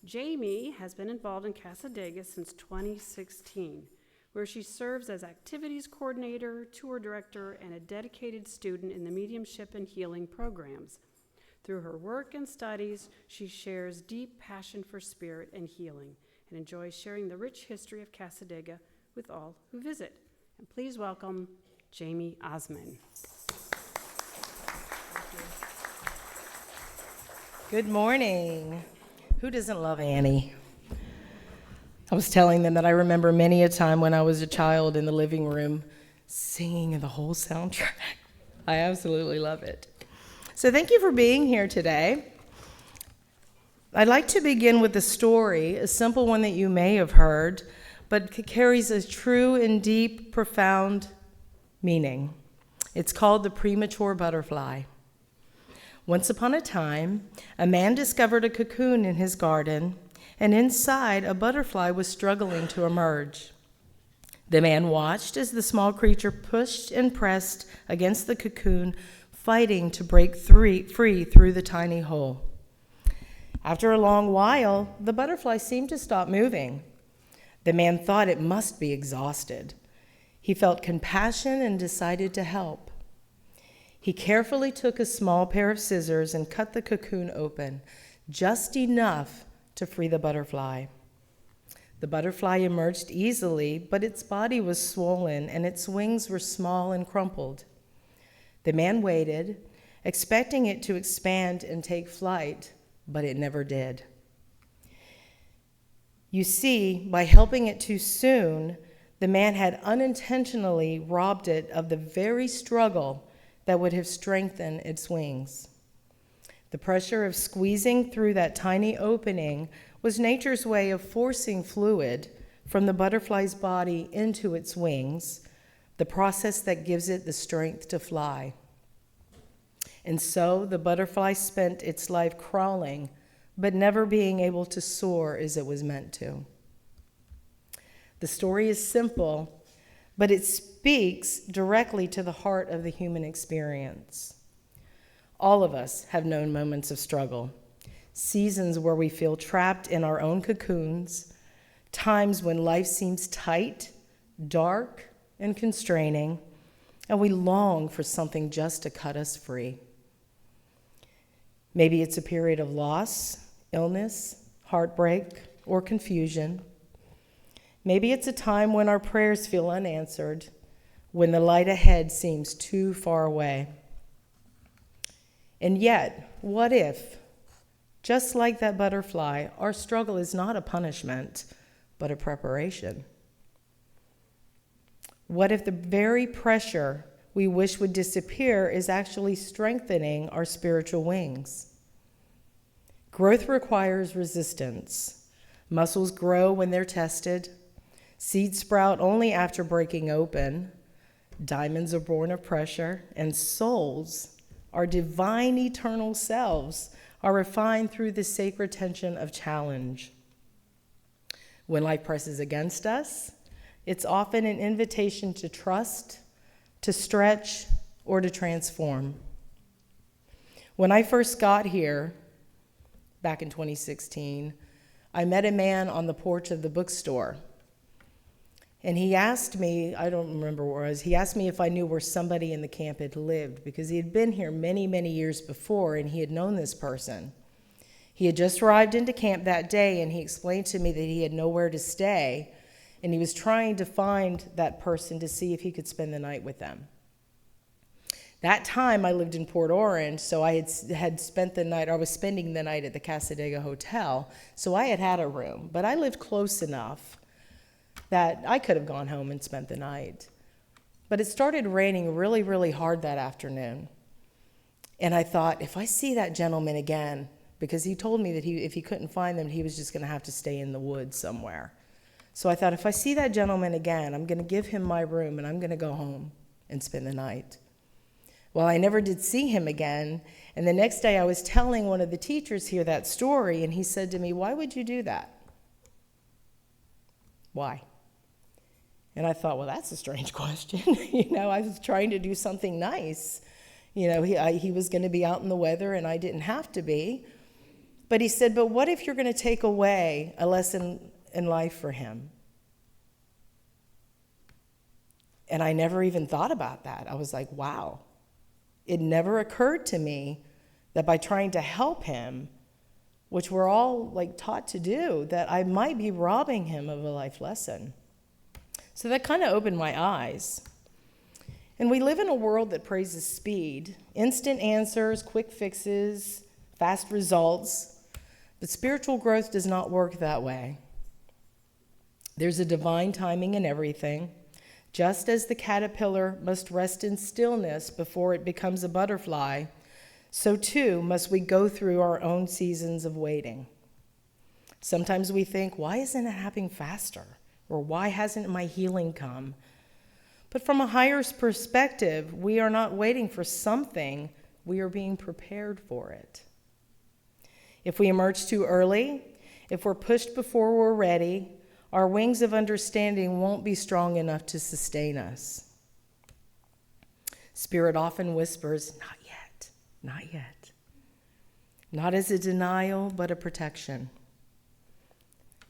Jamie has been involved in Cassadaga since 2016, where she serves as activities coordinator, tour director, and a dedicated student in the Mediumship and Healing programs. Through her work and studies, she shares deep passion for spirit and healing and enjoys sharing the rich history of Cassadaga with all who visit. And please welcome Jamie Osman. Good morning. Who doesn't love Annie? I was telling them that I remember many a time when I was a child in the living room singing the whole soundtrack. I absolutely love it. So thank you for being here today. I'd like to begin with a story, a simple one that you may have heard, but it carries a true and deep, profound meaning. It's called the premature butterfly. Once upon a time, a man discovered a cocoon in his garden, and inside a butterfly was struggling to emerge. The man watched as the small creature pushed and pressed against the cocoon, fighting to break free through the tiny hole. After a long while, the butterfly seemed to stop moving. The man thought it must be exhausted. He felt compassion and decided to help. He carefully took a small pair of scissors and cut the cocoon open, just enough to free the butterfly. The butterfly emerged easily, but its body was swollen and its wings were small and crumpled. The man waited, expecting it to expand and take flight, but it never did. You see, by helping it too soon, the man had unintentionally robbed it of the very struggle that would have strengthened its wings. The pressure of squeezing through that tiny opening was nature's way of forcing fluid from the butterfly's body into its wings, the process that gives it the strength to fly. And so the butterfly spent its life crawling, but never being able to soar as it was meant to. The story is simple, but it speaks directly to the heart of the human experience. All of us have known moments of struggle, seasons where we feel trapped in our own cocoons, times when life seems tight, dark, and constraining, and we long for something just to cut us free. Maybe it's a period of loss, illness, heartbreak, or confusion. Maybe it's a time when our prayers feel unanswered, when the light ahead seems too far away. And yet, what if, just like that butterfly, our struggle is not a punishment, but a preparation? What if the very pressure we wish would disappear is actually strengthening our spiritual wings? Growth requires resistance. Muscles grow when they're tested. Seeds sprout only after breaking open. Diamonds are born of pressure, and souls, our divine eternal selves, are refined through the sacred tension of challenge. When life presses against us, it's often an invitation to trust, to stretch, or to transform. When I first got here, back in 2016, I met a man on the porch of the bookstore. And he asked me, I don't remember where it was, he asked me if I knew where somebody in the camp had lived, because he had been here many, many years before, and he had known this person. He had just arrived into camp that day, and he explained to me that he had nowhere to stay, and he was trying to find that person to see if he could spend the night with them. That time I lived in Port Orange, so I had spent the night, or I was spending the night at the Cassadaga Hotel, so I had a room, but I lived close enough that I could have gone home and spent the night. But it started raining really, really hard that afternoon. And I thought, if I see that gentleman again, because he told me that if he couldn't find them, he was just going to have to stay in the woods somewhere. So I thought, if I see that gentleman again, I'm going to give him my room and I'm going to go home and spend the night. Well, I never did see him again. And the next day I was telling one of the teachers here that story, and he said to me, "Why would you do that?" Why? And I thought, well, that's a strange question. I was trying to do something nice. He was going to be out in the weather, and I didn't have to be. But he said, but what if you're going to take away a lesson in life for him? And I never even thought about that. I was like, wow. It never occurred to me that by trying to help him, which we're all like taught to do, that I might be robbing him of a life lesson. So that kind of opened my eyes. And we live in a world that praises speed, instant answers, quick fixes, fast results. But spiritual growth does not work that way. There's a divine timing in everything. Just as the caterpillar must rest in stillness before it becomes a butterfly, so too must we go through our own seasons of waiting. Sometimes we think, why isn't it happening faster? Or why hasn't my healing come? But from a higher perspective, we are not waiting for something, we are being prepared for it. If we emerge too early, if we're pushed before we're ready, our wings of understanding won't be strong enough to sustain us. Spirit often whispers, not yet, not yet. Not as a denial, but a protection.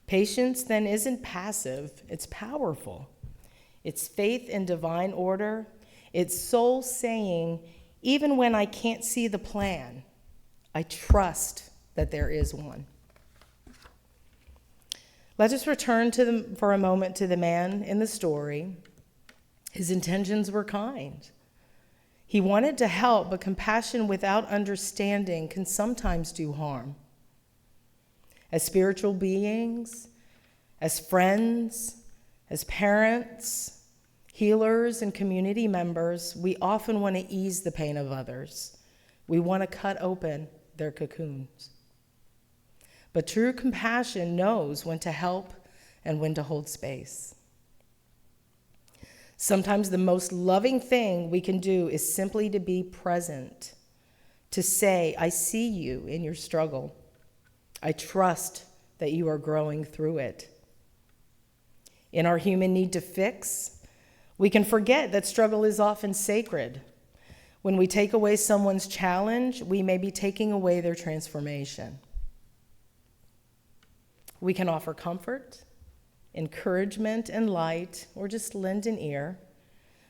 Patience then isn't passive, it's powerful. It's faith in divine order. It's soul saying, even when I can't see the plan, I trust that there is one. Let us return for a moment to the man in the story. His intentions were kind. He wanted to help, but compassion without understanding can sometimes do harm. As spiritual beings, as friends, as parents, healers, and community members, we often want to ease the pain of others. We want to cut open their cocoons. But true compassion knows when to help and when to hold space. Sometimes the most loving thing we can do is simply to be present, to say, I see you in your struggle. I trust that you are growing through it. In our human need to fix, we can forget that struggle is often sacred. When we take away someone's challenge, we may be taking away their transformation. We can offer comfort, encouragement, and light, or just lend an ear,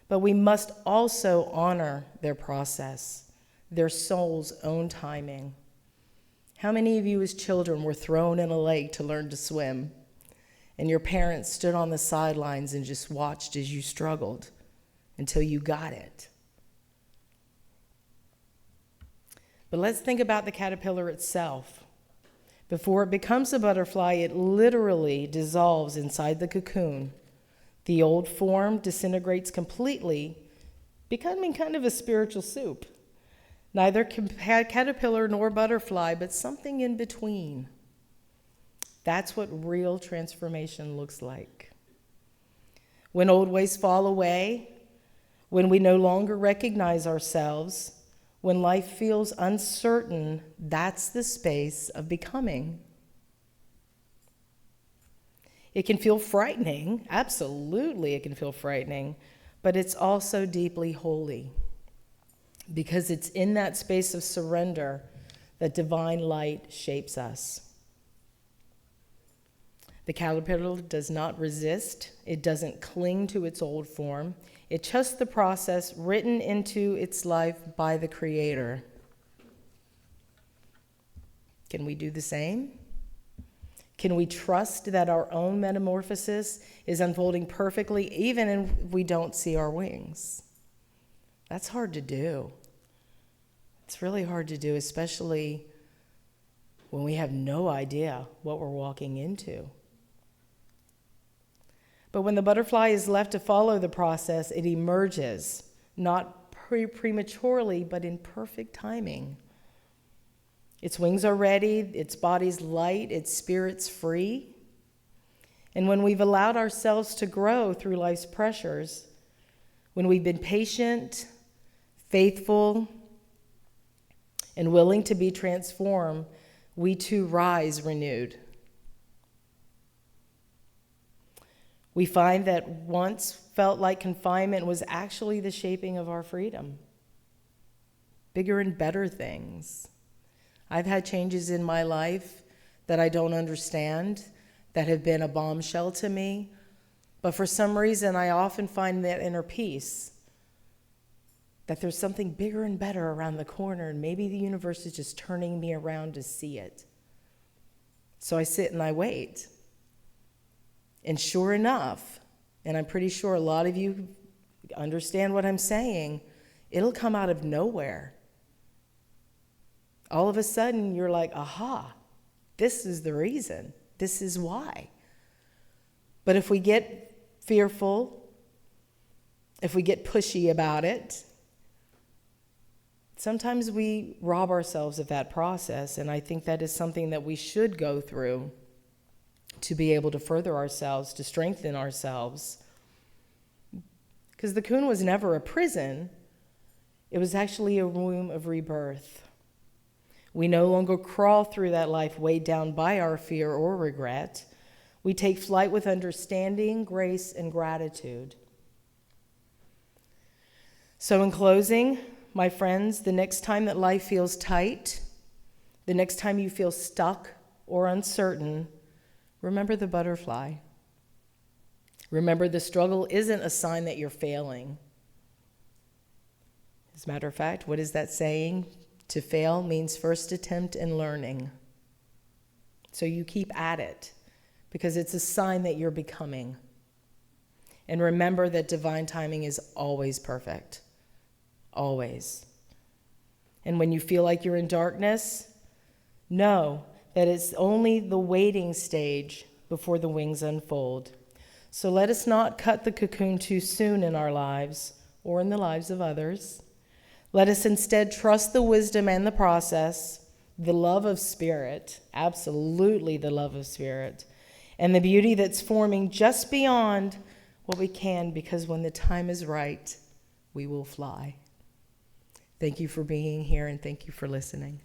but we must also honor their process, their soul's own timing. How many of you as children were thrown in a lake to learn to swim, and your parents stood on the sidelines and just watched as you struggled until you got it? But let's think about the caterpillar itself. Before it becomes a butterfly, it literally dissolves inside the cocoon. The old form disintegrates completely, becoming kind of a spiritual soup. Neither caterpillar nor butterfly, but something in between. That's what real transformation looks like. When old ways fall away, when we no longer recognize ourselves, when life feels uncertain, that's the space of becoming. It can feel frightening, absolutely it can feel frightening, but it's also deeply holy, because it's in that space of surrender that divine light shapes us. The caterpillar does not resist, it doesn't cling to its old form. It trusts the process written into its life by the Creator. Can we do the same? Can we trust that our own metamorphosis is unfolding perfectly, even if we don't see our wings? That's hard to do. It's really hard to do, especially when we have no idea what we're walking into. But when the butterfly is left to follow the process, it emerges, not prematurely, but in perfect timing. Its wings are ready, its body's light, its spirit's free. And when we've allowed ourselves to grow through life's pressures, when we've been patient, faithful, and willing to be transformed, we too rise renewed. We find that once felt like confinement was actually the shaping of our freedom. Bigger and better things. I've had changes in my life that I don't understand, that have been a bombshell to me. But for some reason, I often find that inner peace, that there's something bigger and better around the corner, and maybe the universe is just turning me around to see it. So I sit and I wait. And sure enough, and I'm pretty sure a lot of you understand what I'm saying, it'll come out of nowhere. All of a sudden, you're like, aha, this is the reason. This is why. But if we get fearful, if we get pushy about it, sometimes we rob ourselves of that process, and I think that is something that we should go through to be able to further ourselves, to strengthen ourselves. Because the cocoon was never a prison. It was actually a womb of rebirth. We no longer crawl through that life weighed down by our fear or regret. We take flight with understanding, grace, and gratitude. So in closing, my friends, the next time that life feels tight, the next time you feel stuck or uncertain, remember the butterfly. Remember, the struggle isn't a sign that you're failing. As a matter of fact, what is that saying? To fail means first attempt and learning. So you keep at it, because it's a sign that you're becoming. And remember that divine timing is always perfect. Always. And when you feel like you're in darkness, know that it's only the waiting stage before the wings unfold. So let us not cut the cocoon too soon in our lives or in the lives of others. Let us instead trust the wisdom and the process, the love of Spirit, absolutely the love of Spirit, and the beauty that's forming just beyond what we can, because when the time is right, we will fly. Thank you for being here, and thank you for listening.